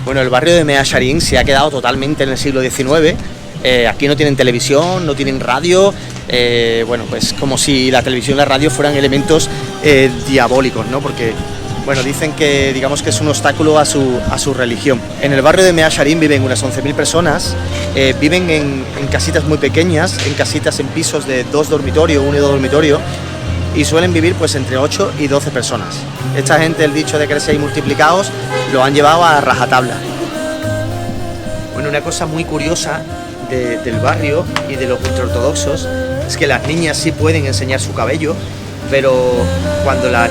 Bueno, el barrio de Mea Shearin se ha quedado totalmente en el siglo XIX. Aquí no tienen televisión, no tienen radio. Bueno, pues como si la televisión y la radio fueran elementos diabólicos, ¿no? Porque, bueno, dicen que, digamos, que es un obstáculo a su religión. En el barrio de Mea Shearin viven unas 11.000 personas. Viven en casitas muy pequeñas, en casitas en pisos de 2 dormitorios, 1 y 2 dormitorios. Y suelen vivir pues entre 8 y 12 personas. Esta gente, el dicho de crecer y multiplicados, lo han llevado a rajatabla. Bueno, una cosa muy curiosa del barrio y de los ultraortodoxos es que las niñas sí pueden enseñar su cabello, pero cuando la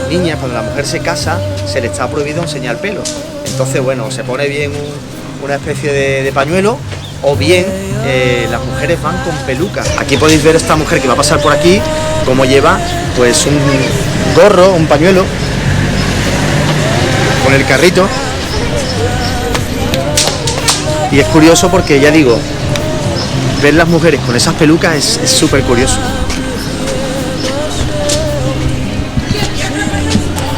mujer se casa, se le está prohibido enseñar pelo. Entonces, bueno, se pone bien una especie de pañuelo, o bien las mujeres van con pelucas. Aquí podéis ver esta mujer que va a pasar por aquí, cómo lleva pues un gorro, un pañuelo, con el carrito. Y es curioso porque, ya digo, ver las mujeres con esas pelucas es súper curioso.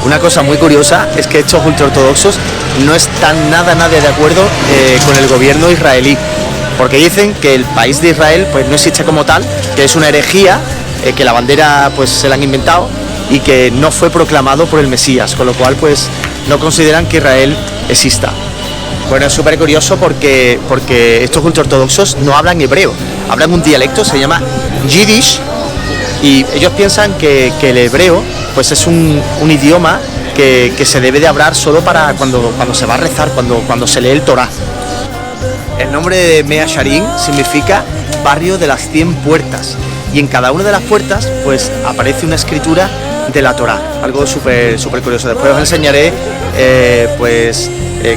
Una cosa muy curiosa es que estos ultraortodoxos no están nada de acuerdo con el gobierno israelí, porque dicen que el país de Israel pues no existe como tal, que es una herejía, que la bandera pues se la han inventado y que no fue proclamado por el Mesías, con lo cual pues no consideran que Israel exista. Bueno, es súper curioso porque estos ultraortodoxos no hablan hebreo, hablan un dialecto, se llama Yiddish, y ellos piensan que el hebreo pues es un idioma que se debe de hablar solo para cuando se va a rezar, cuando se lee el Torá. El nombre de Mea Shearin significa barrio de las 100 puertas, y en cada una de las puertas pues aparece una escritura de la Torá, algo súper curioso. Después os enseñaré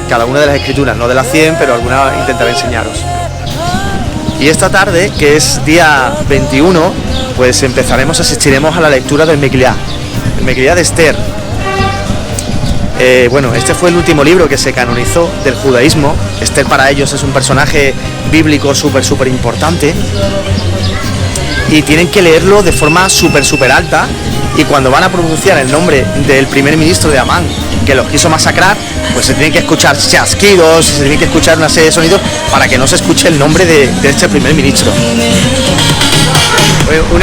cada una de las escrituras, no de las 100, pero alguna intentaré enseñaros. Y esta tarde, que es día 21, pues asistiremos a la lectura del Meguilá, el Meguilá de Esther. Bueno, este fue el último libro que se canonizó del judaísmo. Esther para ellos es un personaje bíblico súper importante, y tienen que leerlo de forma súper alta, y cuando van a pronunciar el nombre del primer ministro de Amán, que los quiso masacrar, pues se tienen que escuchar chasquidos, se tienen que escuchar una serie de sonidos para que no se escuche el nombre de este primer ministro. Un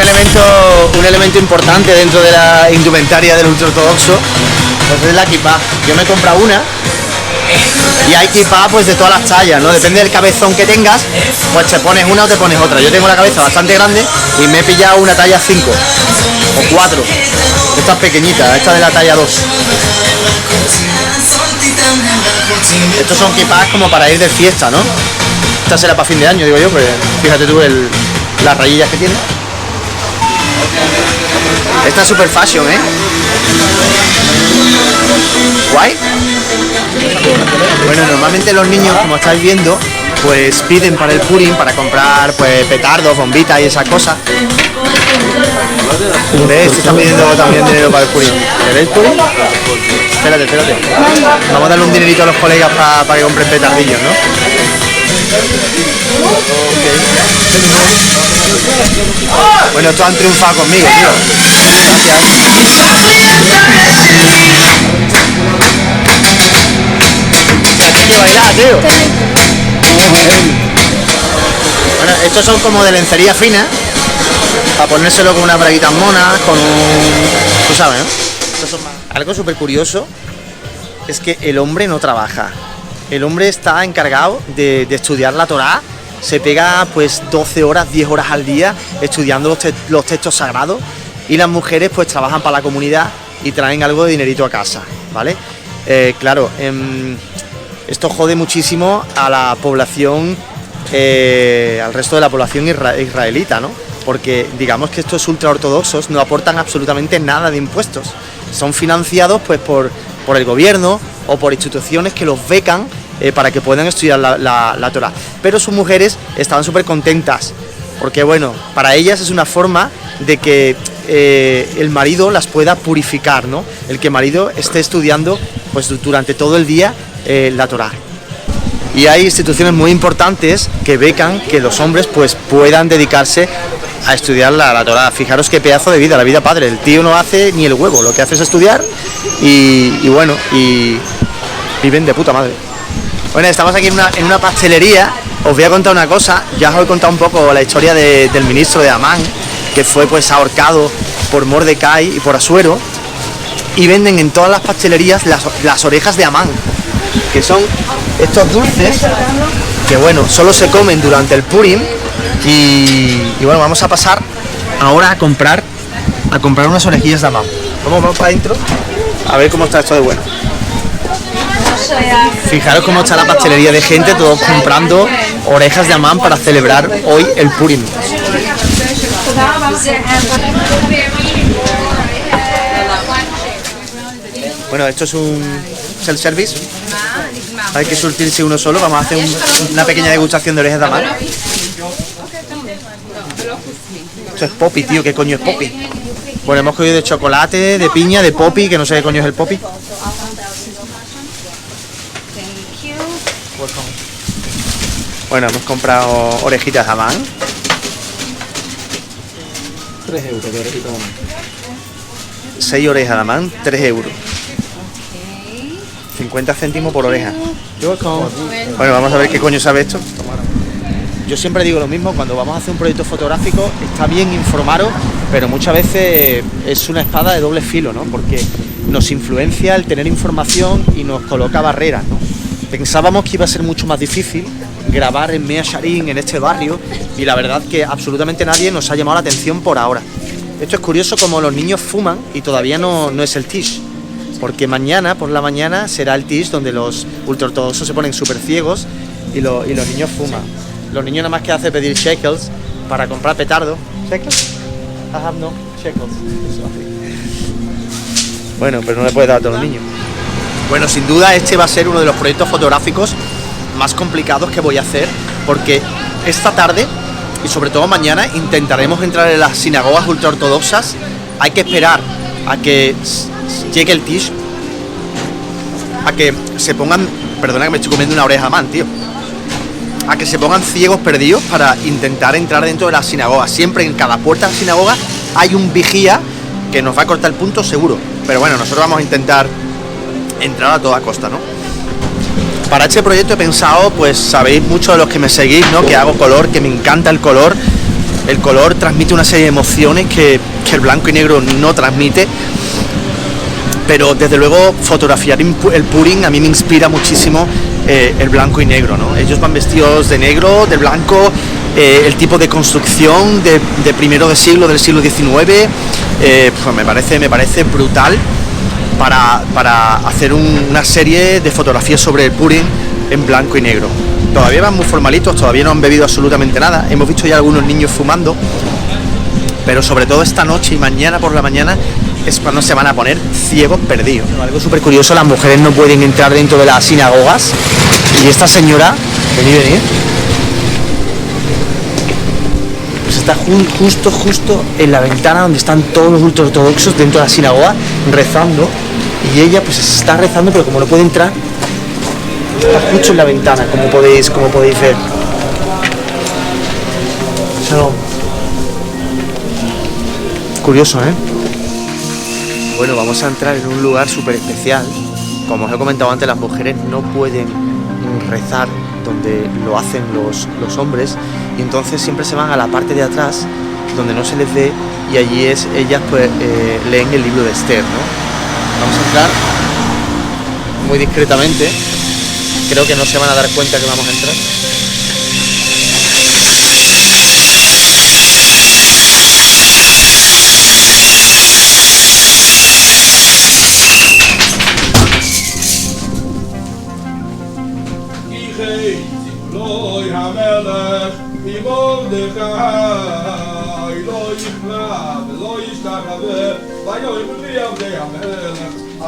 elemento importante dentro de la indumentaria del ultraortodoxo pues es la kipá. Yo me he comprado una, y hay kipá pues de todas las tallas, ¿no? Depende del cabezón que tengas, pues te pones una o te pones otra. Yo tengo la cabeza bastante grande y me he pillado una talla 5 o 4. Esta es pequeñita, esta de la talla 2. Estos son kipás como para ir de fiesta, ¿no? Esta será para fin de año, digo yo, pues fíjate tú las rayillas que tiene. Esta es super fashion, ¿eh? Guay. Bueno, normalmente los niños, como estáis viendo, pues piden para el Purim, para comprar pues petardos, bombitas y esas cosas. ¿Ves? Están pidiendo también dinero para el Purim. ¿Queréis Purim? Espérate. Vamos a darle un dinerito a los colegas para que compren petardillos, ¿no? Okay. Bueno, estos han triunfado conmigo, tío. Hay que bailar, tío. Bueno, estos son como de lencería fina, para ponérselo con unas braguitas monas, con un... Tú sabes, ¿no? Estos son más... Algo súper curioso es que el hombre no trabaja. El hombre está encargado de estudiar la Torá. Se pega pues 12 horas, 10 horas al día estudiando los textos sagrados, y las mujeres pues trabajan para la comunidad y traen algo de dinerito a casa, ¿vale? Claro, esto jode muchísimo a la población, al resto de la población israelita, ¿no? Porque digamos que estos ultraortodoxos no aportan absolutamente nada de impuestos. Son financiados pues por el gobierno o por instituciones que los becan para que puedan estudiar la Torá. Pero sus mujeres estaban súper contentas, porque bueno, para ellas es una forma de que el marido las pueda purificar, ¿no? El que el marido esté estudiando pues durante todo el día la Torá. Y hay instituciones muy importantes que becan que los hombres pues puedan dedicarse a estudiar la Torá. Fijaros qué pedazo de vida, la vida padre. El tío no hace ni el huevo, lo que hace es estudiar y bueno, y viven de puta madre. Bueno, estamos aquí en una pastelería. Os voy a contar una cosa. Ya os he contado un poco la historia del ministro de Amán, que fue pues ahorcado por Mordecai y por Asuero. Y venden en todas las pastelerías las orejas de Amán, que son estos dulces que bueno, solo se comen durante el Purim. Y bueno, vamos a pasar ahora a comprar unas orejillas de Amán. Vamos para adentro a ver cómo está esto de bueno. Fijaros cómo está la pastelería de gente, todos comprando orejas de Amán para celebrar hoy el Purim. Bueno, esto es un self-service. Hay que surtirse uno solo. Vamos a hacer una pequeña degustación de orejas de Amán. Esto es poppy, tío. ¿Qué coño es poppy? Bueno, hemos cogido de chocolate, de piña, de poppy, que no sé qué coño es el poppy. Bueno, hemos comprado orejitas de Amán. 3 euros de orejita de Amán. 6 orejas de Amán, 3 euros. 50 céntimos por oreja. Bueno, vamos a ver qué coño sabe esto. Yo siempre digo lo mismo, cuando vamos a hacer un proyecto fotográfico está bien informaros, pero muchas veces es una espada de doble filo, ¿no? Porque nos influencia el tener información y nos coloca barreras, ¿no? Pensábamos que iba a ser mucho más difícil grabar en Mea Shearim, en este barrio, y la verdad que absolutamente nadie nos ha llamado la atención por ahora. Esto es curioso, como los niños fuman y todavía no es el Tish, porque mañana, por la mañana, será el Tish donde los ultraortodoxos se ponen súper ciegos y los niños fuman. Los niños nada más que hacen pedir shekels para comprar petardos. ¿Shekels? I have no shekels. Bueno, pero no le puedes dar a todos los niños. Bueno, sin duda este va a ser uno de los proyectos fotográficos más complicados que voy a hacer, porque esta tarde y sobre todo mañana intentaremos entrar en las sinagogas ultraortodoxas. Hay que esperar a que llegue el Tish, a que se pongan, perdona que me estoy comiendo una oreja de Amán, tío, a que se pongan ciegos perdidos para intentar entrar dentro de la sinagoga. Siempre en cada puerta de la sinagoga hay un vigía que nos va a cortar el punto seguro, pero bueno, nosotros vamos a intentar entrar a toda costa, ¿no? Para este proyecto he pensado, pues sabéis muchos de los que me seguís, ¿no? Que hago color, que me encanta el color. El color transmite una serie de emociones que el blanco y negro no transmite. Pero desde luego fotografiar el Purim a mí me inspira muchísimo el blanco y negro, ¿no? Ellos van vestidos de negro, de blanco, el tipo de construcción de primero de siglo, del siglo XIX, pues me parece brutal para hacer una serie de fotografías sobre el Purim en blanco y negro. Todavía van muy formalitos, todavía no han bebido absolutamente nada. Hemos visto ya algunos niños fumando, pero sobre todo esta noche y mañana por la mañana es cuando se van a poner ciegos perdidos. Algo súper curioso, las mujeres no pueden entrar dentro de las sinagogas y esta señora, venid, pues está justo en la ventana donde están todos los ultraortodoxos dentro de la sinagoga rezando, y ella pues está rezando, pero como no puede entrar, está justo en la ventana, como podéis ver. Eso, curioso, ¿eh? Bueno, vamos a entrar en un lugar súper especial. Como os he comentado antes, las mujeres no pueden rezar donde lo hacen los hombres, y entonces siempre se van a la parte de atrás donde no se les ve, y allí ellas pues leen el libro de Esther, ¿no? Vamos a entrar muy discretamente. Creo que no se van a dar cuenta que vamos a entrar.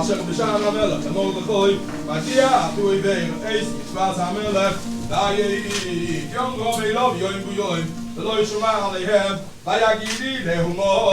אשר בשער המלך למרדכי מגיע תויבי אייס מצוות המלך ויהי יום רוב אליו יום ביום ולא ישמע עליהם ויגידי להומו